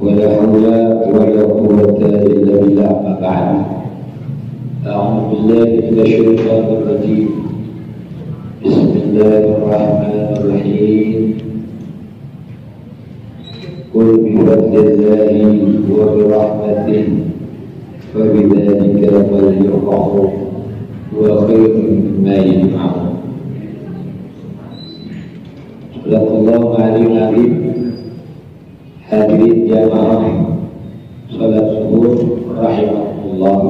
ولا حول ولا قوة إلا بالله. أما بعد، أعوذ بالله من الشيطان الرجيم. بسم الله الرحمن الرحيم. قل بفضل الله وبرحمته فبذلك فليفرحوا هو خير مما يجمعون. Sallallahu alaihi. Hadirin jamaah salat subuh rahimahullah.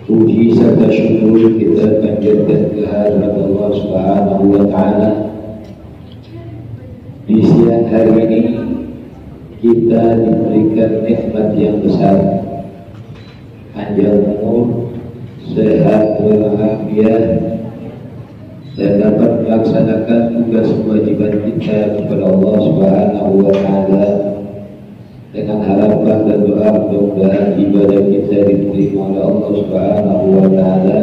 Puji serta syukur kita panjatkan kehadirat Allah Subhanahu wa taala. Di siang hari ini kita diberikan nikmat yang besar, panjang umur, sehat walafiat, dan dapat melaksanakan tugas kewajiban kita kepada Allah Subhanahu wa taala dengan harapan dan doa mudah-mudahan ibadah kita diterima oleh Allah Subhanahu wa taala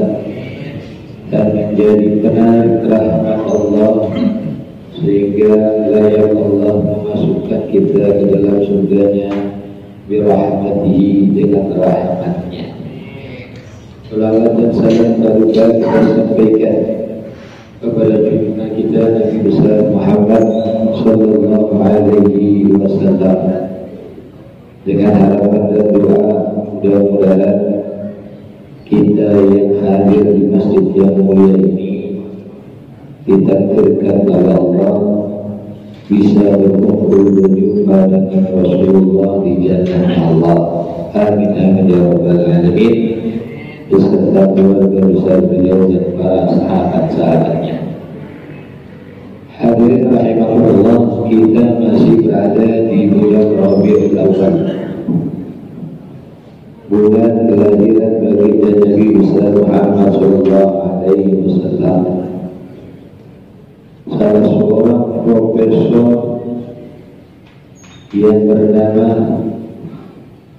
dan menjadi penarik rahmat Allah sehingga layak Allah memasukkan kita ke dalam surganya birahmatihi, dengan rahmatnya. Salawat dan salam barulah kita sampaikan kepada junjungan kita Nabi besar Muhammad sallallahu alaihi wasallam, dengan harapan dan doa mudah-mudahan kita yang hadir di masjid yang mulia ini ditakdirkan oleh Allah bisa berkumpul berjumpa dengan Rasulullah di jannah Allah. Amin amin ya rabbal alamin, beserta keluarga besar beliau dan para sahabat-sahabatnya. Hadirin rahimahullah, kita masih berada di bulan Rabiul Awal, bulan kelahiran baginda Nabi besar Muhammad sallallahu alaihi wasallam. Salah seorang profesor yang bernama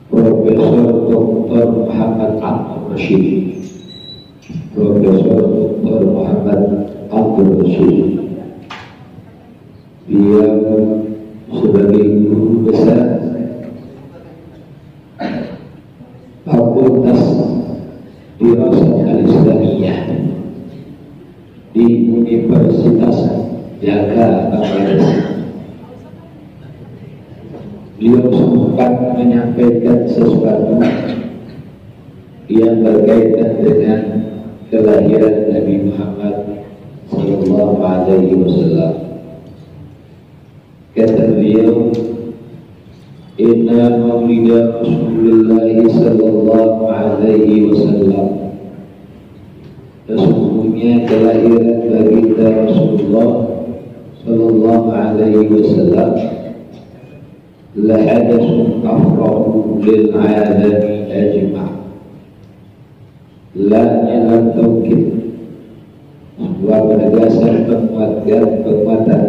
Profesor Dr. Muhammad Abdul Rashid. Profesor Dr. Muhammad Abdul Rashid, dia sebagai guru besar Fakultas Dirasat Al-Islamiyah di Universitas Dhaka, Bangladesh. Beliau sempat menyampaikan sesuatu yang berkaitan dengan kelahiran Nabi Muhammad sallallahu alaihi wasallam. Kata beliau, inna maulida Rasulullah sallallahu alaihi wasallam, sesungguhnya kelahiran baginda Rasulullah sallallahu alaihi wasallam lahadasun afrahu lil alami ajma'. La-nya lam taukid, sebuah penegasan penguatan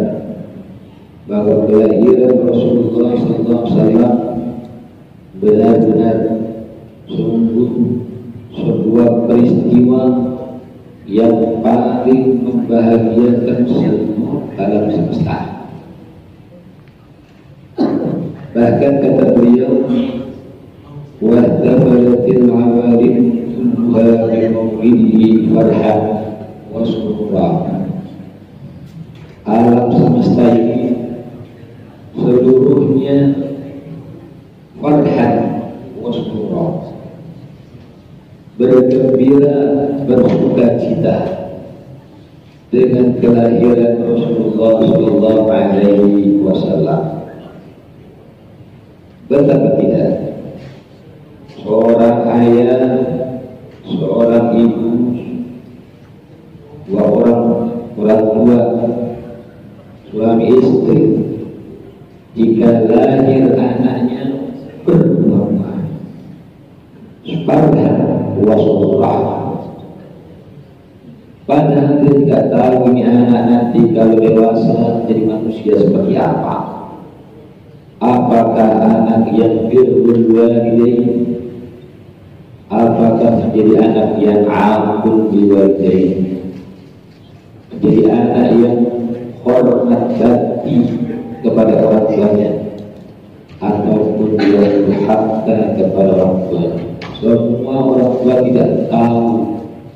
bahwa kelahiran Rasulullah SAW benar-benar sungguh sebuah peristiwa yang paling membahagiakan seluruh alam semesta. Bahkan kata beliau, wahtafalatil awalim kulluha bi mawlidihi farhan wa surura. Alam semesta ini seluruhnya farhan wa surura, bergembira, bersuka cita dengan kelahiran Rasulullah sallallahu alaihi wasallam. Betapa tidak seorang ayah, seorang ibu, dua orang tua, suami istri, jika lahir anaknya berbuah sepadan wasulullah, padahal dia tidak tahu ini anak nanti kalau dewasa menjadi manusia seperti apa. Apakah anak yang birrul walidain, apakah menjadi anak yang aqul biwalidain, menjadi anak yang hormat bakti kepada orang tuanya, kemudian durhaka kepada orang tua. Semua orang tua tidak tahu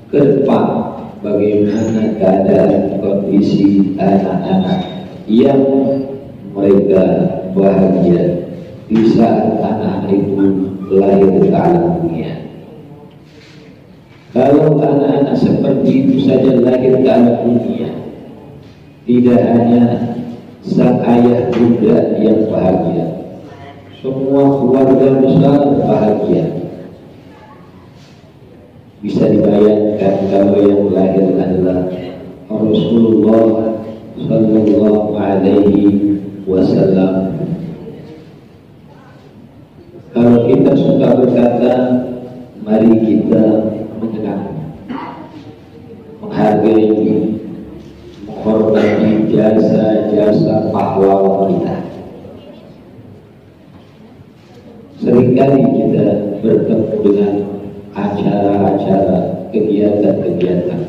ke depan bagaimana keadaan kondisi anak-anak yang mereka bahagia di saat anak itu lahir ke alam dunia. Kalau anak-anak seperti itu saja lahir ke alam dunia, tidak hanya sang ayah bunda yang bahagia, semua keluarga besar bahagia. Bisa dibayangkan kalau yang lahir adalah Rasulullah Sallallahu Alaihi Wasallam. Kalau kita suka berkata, mari kita mengenang, menghargai, menghormati jasa-jasa pahlawan kita. Seringkali kita bertemu dengan acara-acara, kegiatan-kegiatan.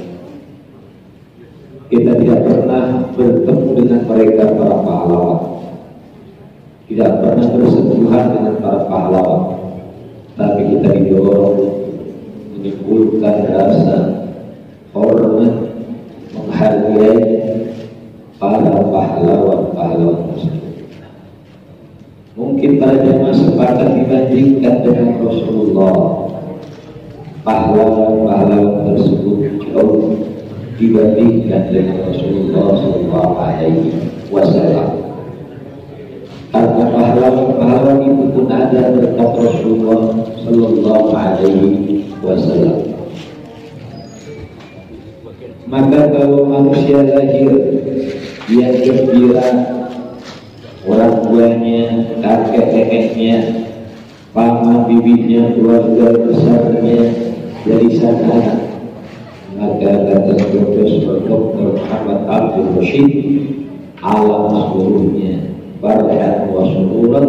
Kita tidak pernah bertemu dengan mereka para pahlawan, tidak pernah bersentuhan dengan para pahlawan, tapi kita didorong menimbulkan rasa hormat, menghargai para pahlawan-pahlawan tersebut. Mungkin para jemaah sepakat dibandingkan dengan Rasulullah, pahlawan-pahlawan tersebut jauh dibandingkan dengan Rasulullah Sallallahu Alaihi Wasallam. Karena pahlawan-pahlawan itu pun ada berkat Rasulullah Sallallahu Alaihi Wasallam. Maka kalau manusia lahir yang gembira, orang tuanya, kakek neneknya, paman bibinya, keluarga besarnya dari sana, maka kata Profesor Dr. Muhammad Abdul Rashid, alam seluruhnya barhan wa sururan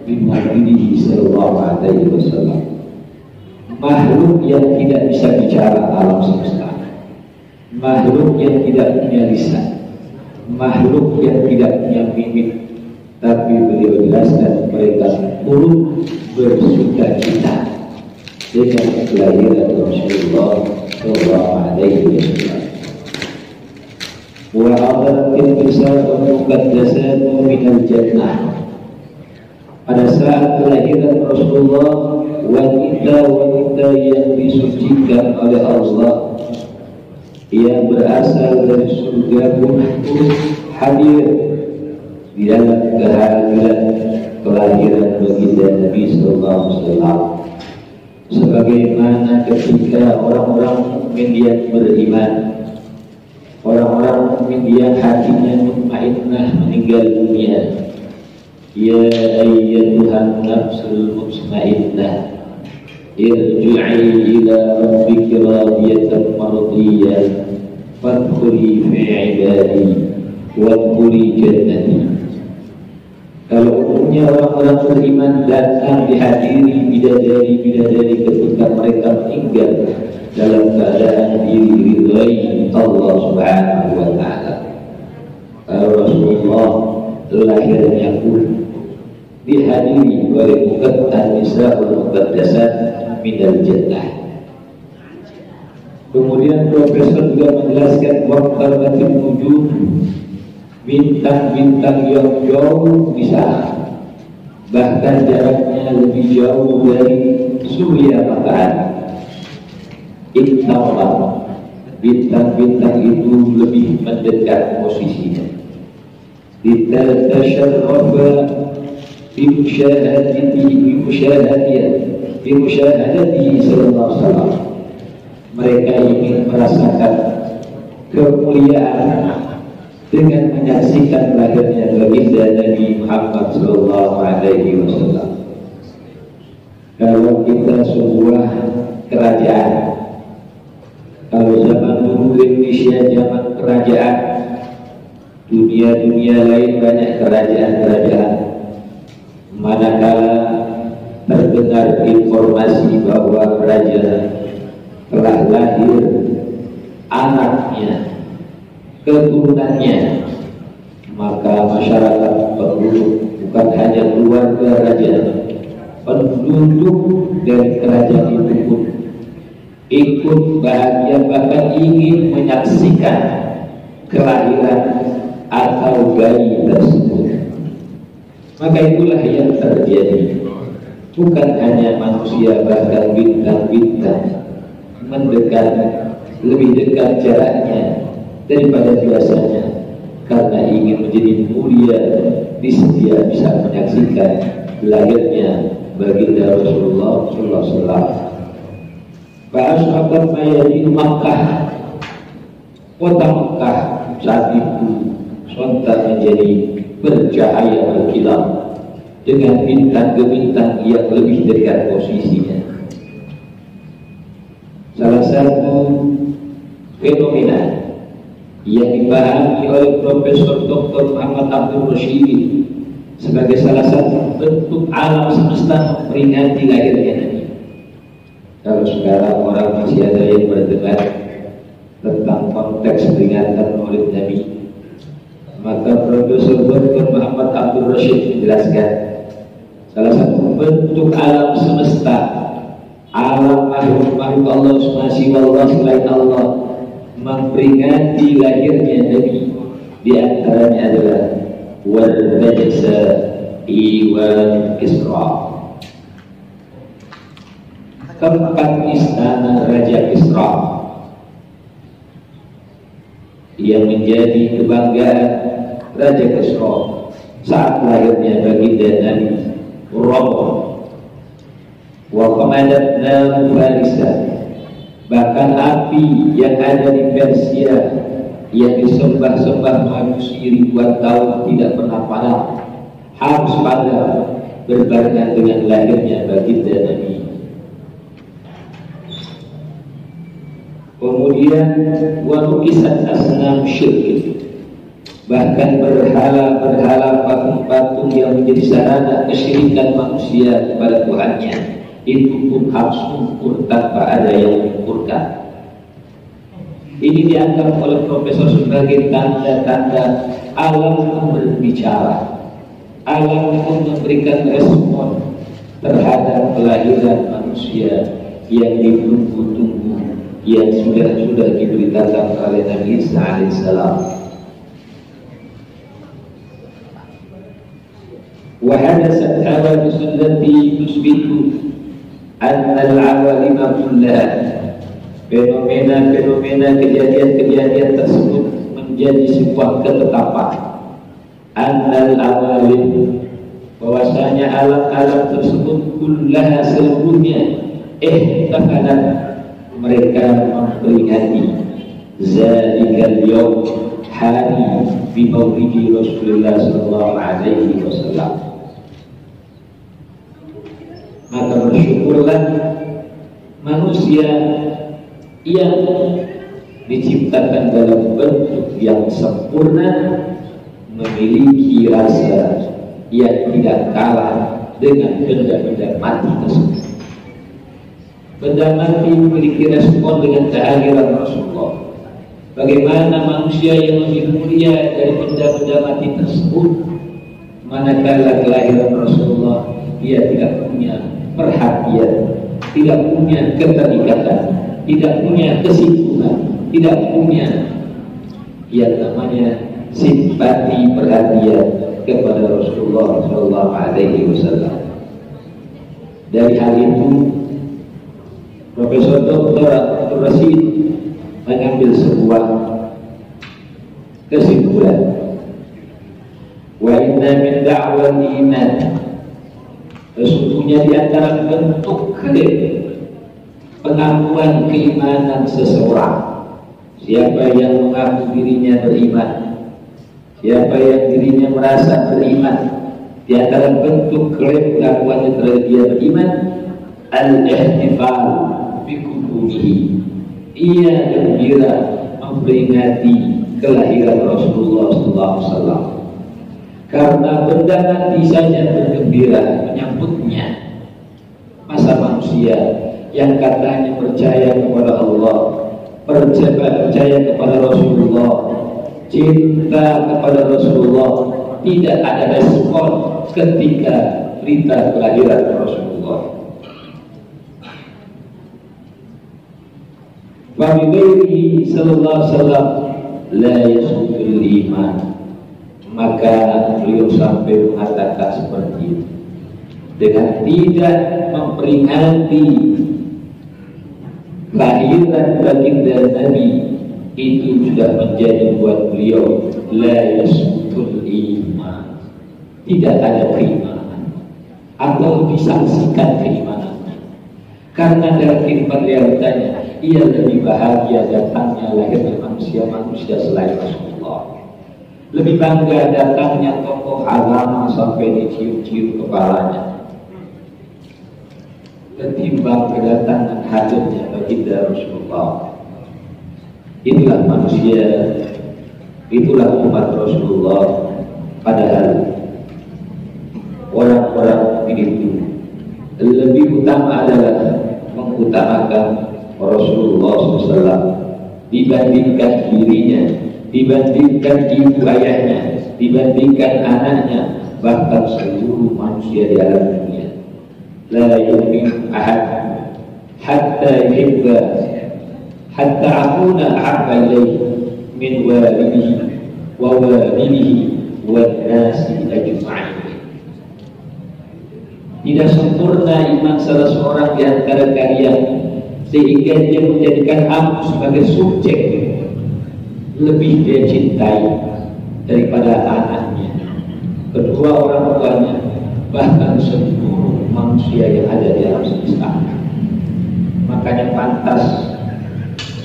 bin Nabi Sallallahu Alaihi Wasallam. Makhluk yang tidak bisa bicara alam semesta, makhluk yang tidak punya lisan, makhluk yang tidak punya mimik, tapi beliau jelaskan mereka turut bersuka cita dengan kelahiran Rasulullah Sallallahu Alaihi Wasallam. Wa adatin bisa'u muqaddasatu minal jannah. Pada saat kelahiran Rasulullah, wanita-wanita yang disucikan oleh Allah, yang berasal dari surga pun hadir di dalam kehadiran kelahiran baginda Nabi Sallallahu Alaihi Wasallam. Sebagaimana ketika orang-orang mukmin yang beriman, orang-orang mukmin yang hatinya mutmainnah meninggal dunia, ya ayyatuhan nafsul mutmainnah irji'i ila rabbiki radiyatan mardiyah fadkhuli fi ibadi wadkhuli jannati. Kalau umumnya orang-orang beriman datang dihadiri bidadari-bidadari ketika mereka meninggal dalam keadaan diridhai Allah Subhanahu wa Ta'ala. Kalau Rasulullah lahirnya pun dihadiri oleh Nisa'ul Muqaddasat minal jannah. Kemudian Profesor juga menjelaskan waqtarbatin nujum, bintang-bintang yang jauh di sana, bahkan jaraknya lebih jauh dari surya matahari. Iktawar, bintang-bintang itu lebih mendekat posisinya. Ditasyarrafa bimusyahadatihi sallallahu alaihi wasallam. Mereka ingin merasakan kemuliaan dengan menyaksikan lahirnya baginda Nabi Muhammad Sallallahu Alaihi Wasallam. Kalau kita sebuah kerajaan, kalau zaman dulu Indonesia zaman kerajaan, dunia lain banyak kerajaan-kerajaan. Manakala terdengar informasi bahwa raja telah lahir anaknya, keturunannya, maka masyarakat penduduk bukan hanya keluarga raja, penduduk dari kerajaan itu pun ikut bahagia, bahkan ingin menyaksikan kelahiran atau bayi tersebut. Maka itulah yang terjadi. Bukan hanya manusia, bahkan bintang-bintang mendekat, lebih dekat jaraknya daripada biasanya, karena ingin menjadi mulia di setiap bisa menyaksikan lahirnya baginda Rasulullah sallallahu alaihi wasallam. Fa'ashabat mayadin Makkah, kota Makkah saat itu sontak menjadi bercahaya berkilau dengan bintang-bintang yang lebih dekat posisinya. Salah satu fenomena yang dipahami oleh Profesor Dr. Muhammad Abdul Rashid sebagai salah satu bentuk alam semesta memperingati lahirnya Nabi. Kalau sekarang orang masih ada yang berdebat tentang konteks peringatan Maulid Nabi, maka Profesor Dr. Muhammad Abdul Rashid menjelaskan salah satu bentuk alam semesta, alam makhluk Allah SWT selain Allah memperingati lahirnya Nabi, di antaranya adalah wal Najsa'i wal Isra, tempat istana Raja Isra yang menjadi kebanggaan Raja Isra saat lahirnya baginda Nabi Robo wa qamadna Farisa, bahkan api yang ada di Persia yang disembah-sembah manusia ribuan tahun tidak pernah padam, harus padam berbarengan dengan lahirnya baginda Nabi. Kemudian walukisat asnam syirk, bahkan berhala-berhala patung-patung yang menjadi sarana kesyirikan manusia kepada Tuhannya, itu pun harus luntur tanpa ada yang menyempurkan. Ini dianggap oleh Profesor sebagai tanda-tanda alam yang berbicara, alam yang memberikan respon terhadap kelahiran manusia yang ditunggu-tunggu, yang sudah diberitakan oleh Nabi Isa alaihissalam. Wa hadasat hawadits allati tusbitu anna al-awalima kullaha, fenomena-fenomena kejadian-kejadian tersebut menjadi sebuah ketetapan. Annal awalim, bahwasanya alam-alam tersebut kullaha seluruhnya ihtafalat, mereka memperingati zalikal yaum, hari bi maulidi Rasulullah sallallahu alaihi wasallam. Maka bersyukurlah manusia yang diciptakan dalam bentuk yang sempurna memiliki rasa yang tidak kalah dengan benda-benda mati tersebut. Benda mati memiliki respon dengan kehadiran Rasulullah. Bagaimana manusia yang lebih mulia dari benda-benda mati tersebut, manakala kelahiran Rasulullah dia tidak punya perhatian, tidak punya keterikatan, tidak punya kesimpulan, tidak punya yang namanya simpati perhatian kepada Rasulullah Sallallahu Alaihi Wasallam. Dari hal itu Profesor Dr. Abdul Rashid mengambil sebuah kesimpulan. Wa inna min da'wal iman, sesungguhnya di antara bentuk pengakuan keimanan seseorang, siapa yang mengaku dirinya beriman, siapa yang dirinya merasa beriman, di antara bentuk klaim pengakuannya terhadap dia beriman, al-ihtifal bikudumihi, ia gembira memperingati kelahiran Rasulullah SAW. Karena benda mati saja bergembira menyambutnya. Masa manusia yang katanya percaya kepada Allah, percaya kepada Rasulullah, cinta kepada Rasulullah, tidak ada respon ketika berita kelahiran Rasulullah. Wa bi ghairihi sallallahu alaihi wasallam la yasudul iman. Maka beliau sampai mengatakan seperti itu, dengan tidak memperingati kelahiran baginda Nabi, itu sudah menjadi buat beliau la yasudul iman, tidak ada keimanan atau disaksikan keimanannya. Karena dalam kehidupan realitanya ia lebih bahagia datangnya lahirnya manusia selain Rasulullah, lebih bangga datangnya tokoh agama sampai dicium-cium kepalanya ketimbang kedatangan hadirnya baginda Rasulullah. Itulah manusia, itulah umat Rasulullah. Padahal orang-orang itu lebih utama adalah mengutamakan Rasulullah SAW dibandingkan dirinya, dibandingkan ibu ayahnya, dibandingkan anaknya, bahkan seluruh manusia di alam dunia. La yu'minu ahad hatta yuhibba hatta akuna ahabba ilayhi min walidihi wa walidihi wa nasi ajma'in. Tidak sempurna iman salah seorang di antara kalian sehingga dia menjadikan aku sebagai subjek lebih dia cintai daripada anaknya, kedua orang tuanya, bahkan seluruh manusia yang ada di alam semesta. Makanya pantas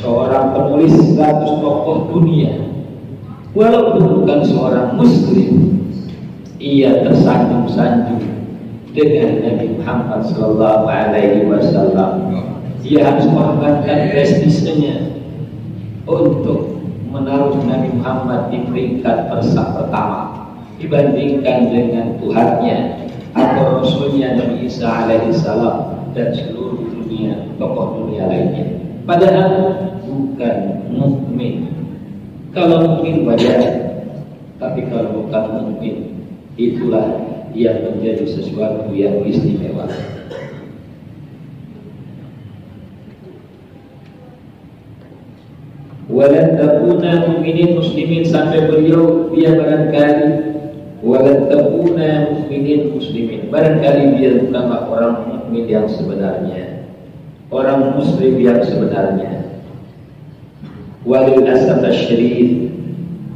seorang penulis 100 tokoh dunia, walaupun bukan seorang muslim, ia tersanjung-sanjung dengan Nabi Muhammad sallallahu alaihi wasallam. Dia harus mengorbankan prestisenya untuk menaruh Nabi Muhammad di peringkat pertama dibandingkan dengan Tuhannya atau Rasulnya Nabi Isa alaihi salam dan seluruh dunia, tokoh dunia lainnya. Padahal bukan mukmin. Kalau mukmin wajar, tapi kalau bukan mukmin, itulah yang menjadi sesuatu yang istimewa. Walan takuna mu'minin muslimin, sampai beliau dia barangkali walan takuna mu'minin muslimin, barangkali dia bukanlah orang mukmin yang sebenarnya, orang muslim yang sebenarnya. Walil asaf asyrid,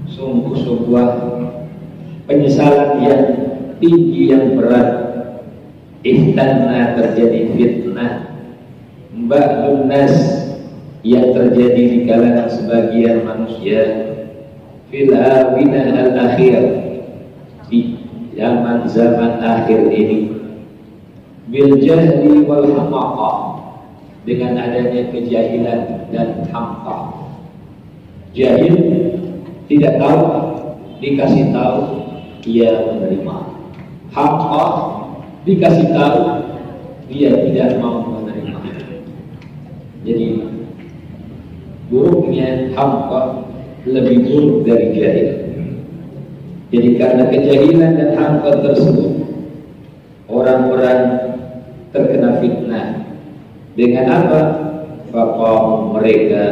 sungguh sebuah penyesalan yang tinggi yang berat. Ihtanna, terjadi fitnah, ba'dun nas, yang terjadi di kalangan sebagian manusia, fil awinah al-akhir, di zaman akhir ini, bil jahli wal hamaqah, dengan adanya kejahilan dan hamqah. Jahil, tidak tahu, dikasih tahu ia menerima. Hamqah, dikasih tahu dia tidak mau menerima. Jadi buruknya hamqah lebih buruk dari jahil. Jadi karena kejahilan dan hamqah tersebut, orang-orang terkena fitnah. Dengan apa? Faqam, mereka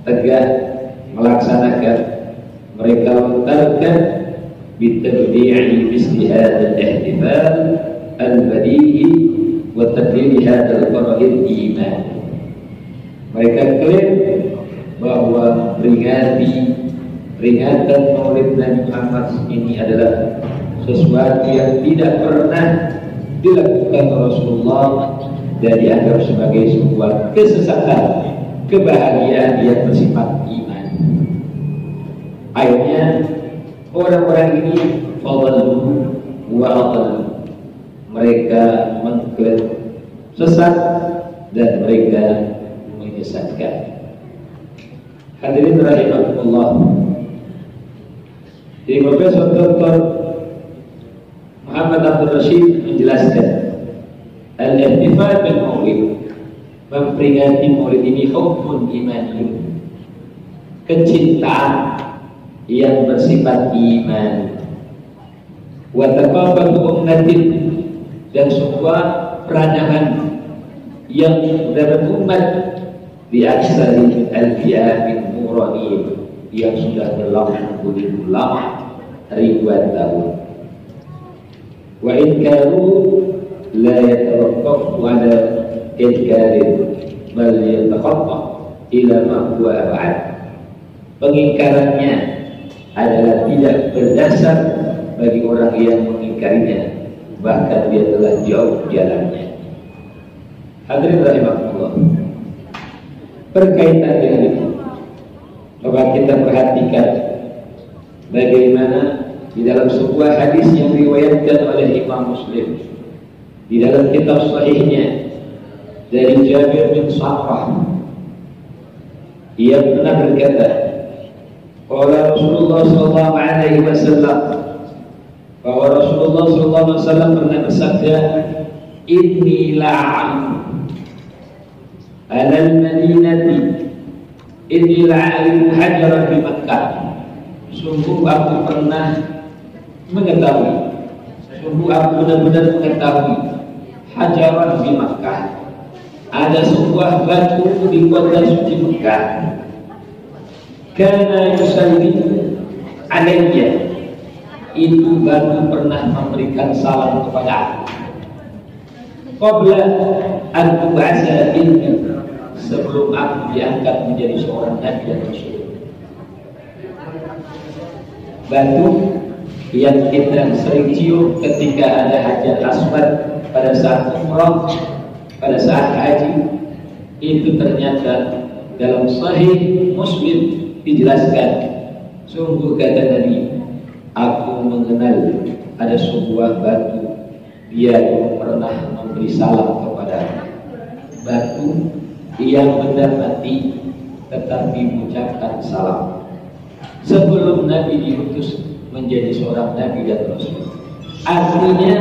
tegak melaksanakan, mereka lontarkan bitabdi'i misli hadzal ihtifal al-badi'i wa tadlil hadzal qara'il iman. Mereka klaim bahwa peringatan Maulid Nabi Muhammad ini adalah sesuatu yang tidak pernah dilakukan Rasulullah dan dianggap sebagai sebuah kesesatan, kebahagiaan yang bersifat iman. Akhirnya orang-orang ini fadlu wa adallu, mereka mengklaim sesat dan mereka menyesatkan. Hadirin rahimakumullah. Jadi Profesor Dr. Muhammad Abdul Rashid menjelaskan al-ihtifal bil maulid, memperingati maulid ini hubbun imaniyun, kecintaan yang bersifat iman, wa taqabul ummatin, dan sebuah peradaban yang dalam umat bi aksari min alfi'amin muranin, yang sudah berlangsung lama ribuan tahun. Wa in kanu la yatawaqqafu ala inkarin bal yataqatta ila ma huwa ab'ad. Pengingkarannya adalah tidak berdasar bagi orang yang mengingkarinya, bahkan dia telah jauh jalannya. Hadirin rahimakumullah, berkaitan dengan itu, maka kita perhatikan bagaimana di dalam sebuah hadis yang diriwayatkan oleh Imam Muslim di dalam kitab sahihnya dari Jabir bin Samurah, ia pernah berkata, qala Rasulullah sallallahu alaihi wasallam, bahwa Rasulullah sallallahu alaihi wasallam pernah bersabda, inni la'am alal madinati inni la'alim hajaran di Makkah. Sungguh aku pernah mengetahui, sungguh aku benar-benar mengetahui hajaran di Makkah, ada sebuah batu di kota suci Makkah, kana yusallimu alayya, itu batu pernah memberikan salam kepada aku qabla an tub'atsa inni, sebelum aku diangkat menjadi seorang nabi dan rasul. Batu yang kita sering cium ketika ada Hajar Aswad pada saat umrah, pada saat haji, itu ternyata dalam Sahih Muslim dijelaskan, sungguh kata Nabi, aku mengenal ada sebuah batu, dia pernah memberi salam kepada batu yang benda mati tetapi mengucapkan salam sebelum Nabi diutus menjadi seorang nabi dan rasul. Artinya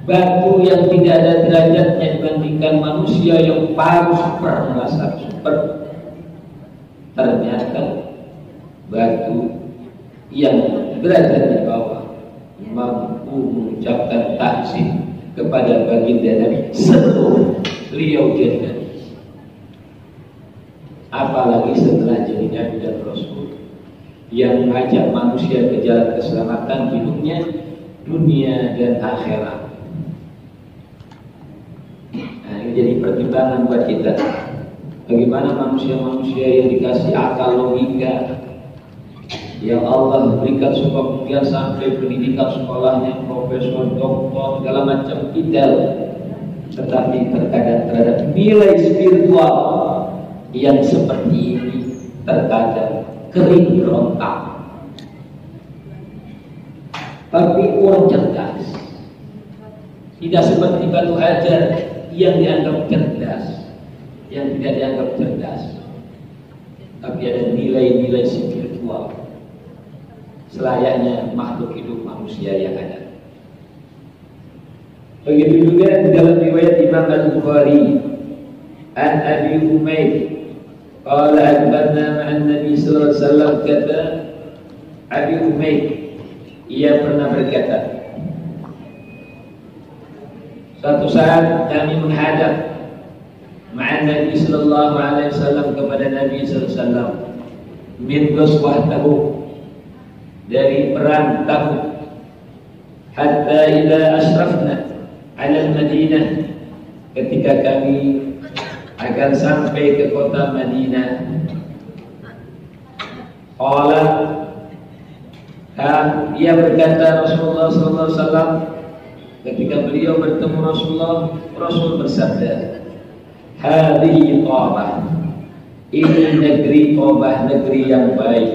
batu yang tidak ada derajatnya dibandingkan manusia yang paling super, merasa super, ternyata batu yang berada di bawah mampu mengucapkan takzim kepada baginda Nabi sebelum beliau jadi nabi, apalagi setelah jadi nabi dan rasul yang mengajak manusia ke jalan keselamatan hidupnya dunia dan akhirat. Nah, ini jadi pertimbangan buat kita. Bagaimana manusia-manusia yang dikasih akal logika, yang Allah berikan sebuah pendidikan sampai pendidikan sekolahnya profesor, doktor, segala macam detail, tetapi terkadang terhadap nilai spiritual yang seperti ini terkadang kering berontak. Tapi orang cerdas, tidak seperti batu hajar yang dianggap cerdas, yang tidak dianggap cerdas, tapi ada nilai-nilai spiritual selayaknya makhluk hidup manusia yang ada. Begitu juga dalam riwayat Imam Al-Bukhari an Abi Humaid qala akbarna ma'an Nabi sallallahu alaihi wasallam, kata Abi Humaid, ia pernah berkata, suatu saat kami menghadap ma'an Nabi sallallahu alaihi wasallam, kepada Nabi sallallahu alaihi wasallam, min ghazwah Tabuk, dari perang Tabuk, hatta idza ashrafna 'ala al-Madinah, ketika kami akan sampai ke kota Madinah, qala, ia berkata Rasulullah sallallahu alaihi wasallam, ketika beliau bertemu Rasulullah, Rasul bersabda, hadhihi Qabah, ini negeri Qabah, negeri yang baik,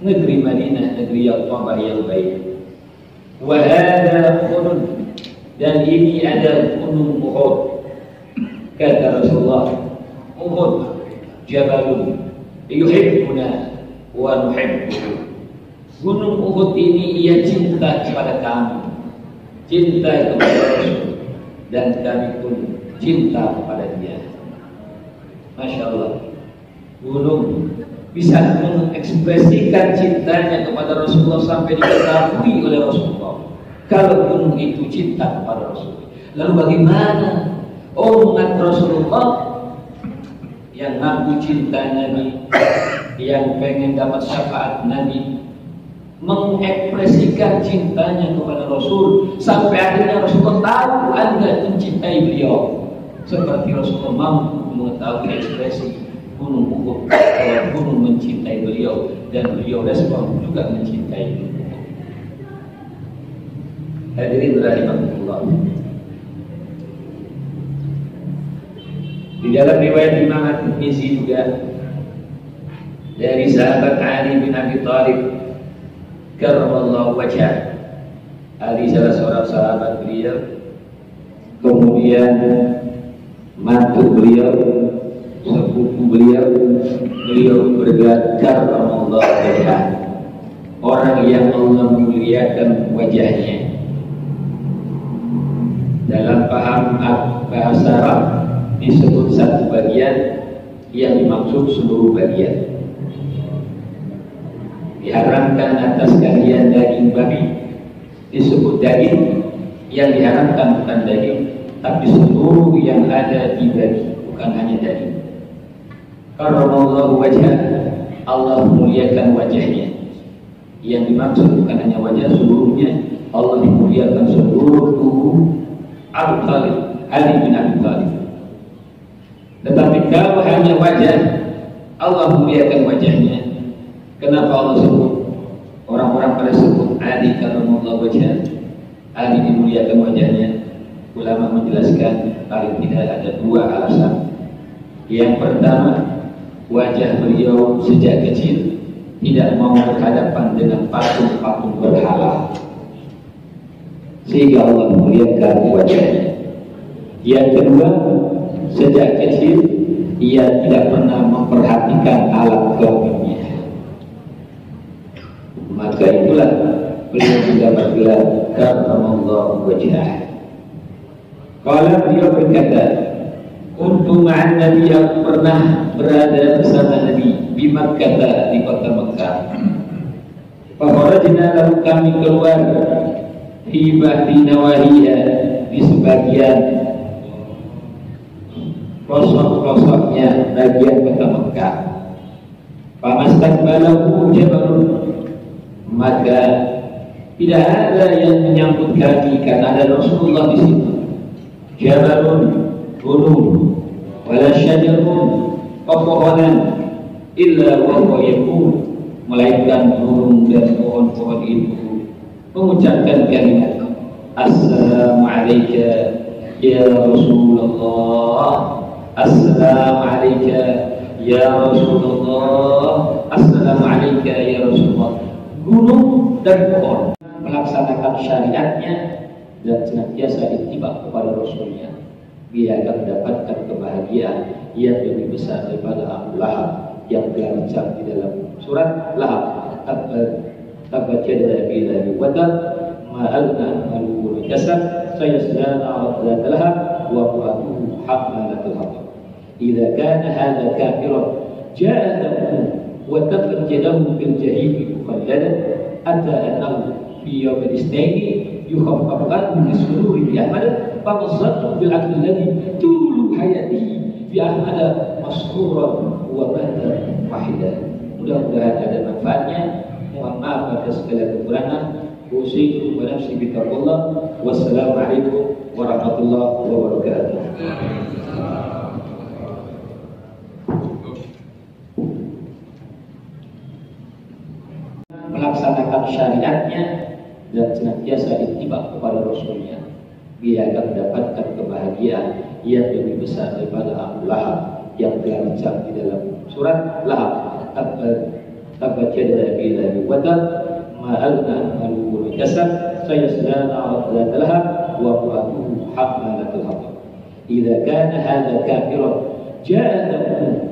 negeri Madinah, negeri yang Qabah yang baik. Wa hadha Qunun, dan ini ada gunung Uhud. Kata Rasulullah, Uhud jabalun yuhibbuna wa nuhibbuhu. Gunung Uhud ini ia cinta kepada kami, cinta kepada Rasul, dan kami pun cinta kepada dia. Masya Allah, gunung bisa mengekspresikan cintanya kepada Rasulullah sampai diketahui oleh Rasulullah kalau gunung itu cinta kepada Rasul. Lalu bagaimana umat Rasulullah yang ngaku cinta Nabi, yang pengen dapat syafaat Nabi, mengekspresikan cintanya kepada Rasul sampai akhirnya Rasulullah tahu Anda mencintai beliau, seperti Rasulullah mampu mengetahui ekspresi gunung Uhud bahwa gunung mencintai beliau dan beliau respon juga mencintai gunung Uhud. Hadirin rahimakumullah. Di dalam riwayat Imam At-Tirmidzi juga dari sahabat Ali bin Abi Thalib karramallahu wajhah. Ali salah seorang sahabat beliau, kemudian mantu beliau, sepupu beliau berkata karramallahu wajhah, orang yang Allah muliakan wajahnya. Dalam paham bahasa Arab disebut satu bagian, yang dimaksud seluruh bagian. Diharamkan atas kalian daging babi, disebut daging. Yang diharamkan bukan daging, tapi seluruh yang ada di babi, bukan hanya daging. Karramallahu wajhah, Allah muliakan wajahnya. Yang dimaksud bukan hanya wajah, seluruhnya. Allah muliakan seluruh tubuh Abu Thalib, Ali bin Abi Thalib. Tetapi kalau hanya wajah, Allah muliakan wajahnya. Kenapa Allah sebut? Orang-orang pada sebut Ali karramallahu wajhah, Ali dimuliakan wajahnya. Ulama menjelaskan paling tidak ada dua alasan. Yang pertama, wajah beliau sejak kecil tidak mau berhadapan dengan patung-patung berhala, sehingga Allah muliakan wajahnya. Yang kedua, sejak kecil ia tidak pernah memperhatikan alat kelaminnya. Maka itulah beliau juga bergelar karramallahu wajhah. Kalau beliau berkata, untuk ma'an Nabi, aku pernah berada bersama Nabi di Makkah, di kota Mekah. Fakharajna, lalu kami keluar fi bahdi nawahiya, di sebagian pelosok-pelosoknya bagian kota Mekah. Famastaqbalahu jabalun, maka tidak ada yang menyambut kami karena ada Rasulullah di situ. Jabalun, gunung, wala syajarun, pepohonan, illa wa huwa yaqul, melainkan gunung dan pohon-pohon itu mengucapkan kalimat Assalamu alayka ya Rasulullah, Assalamu alayka ya Rasulullah, Assalamu alayka ya Rasulullah. Gunung dan pohon melaksanakan syariatnya dan senantiasa ittiba kepada Rasulnya, dia akan mendapatkan kebahagiaan yang lebih besar daripada Abu Lahab yang terancam di dalam surat Lahab. Tabat yada abi lahabin wa tab, ma aghna anhu kasab, sayasla naran dzata lahab wa imra'atuhu hammalatal hatab. Idza kana hadza kafiran ja'ahu wa taqad yadahu bil jahim muqalladan hatta annahu fi yawm al-ithnain yukhaffafan min sururi bi Ahmad, famazzatu bil aqli alladhi tulu hayatihi bi Ahmad masruran wa mata wahidan. Mudah-mudahan ada manfaatnya. Mohon maaf atas segala kekurangan. Usikum wa nafsi bi taqwallah. Wassalamualaikum warahmatullahi wabarakatuh. Melaksanakan syariatnya dan senantiasa ittiba kepada Rasulnya, dia akan mendapatkan kebahagiaan yang lebih besar daripada Abu Lahab yang terancam di dalam surat Lahab. Tabat yada abi lahabin wa tab, ma aghna anhu kasab, sayasla naran dzata lahab wa imra'atuhu hammalatal hatab. Idza kana hadza kafiran ja'ahu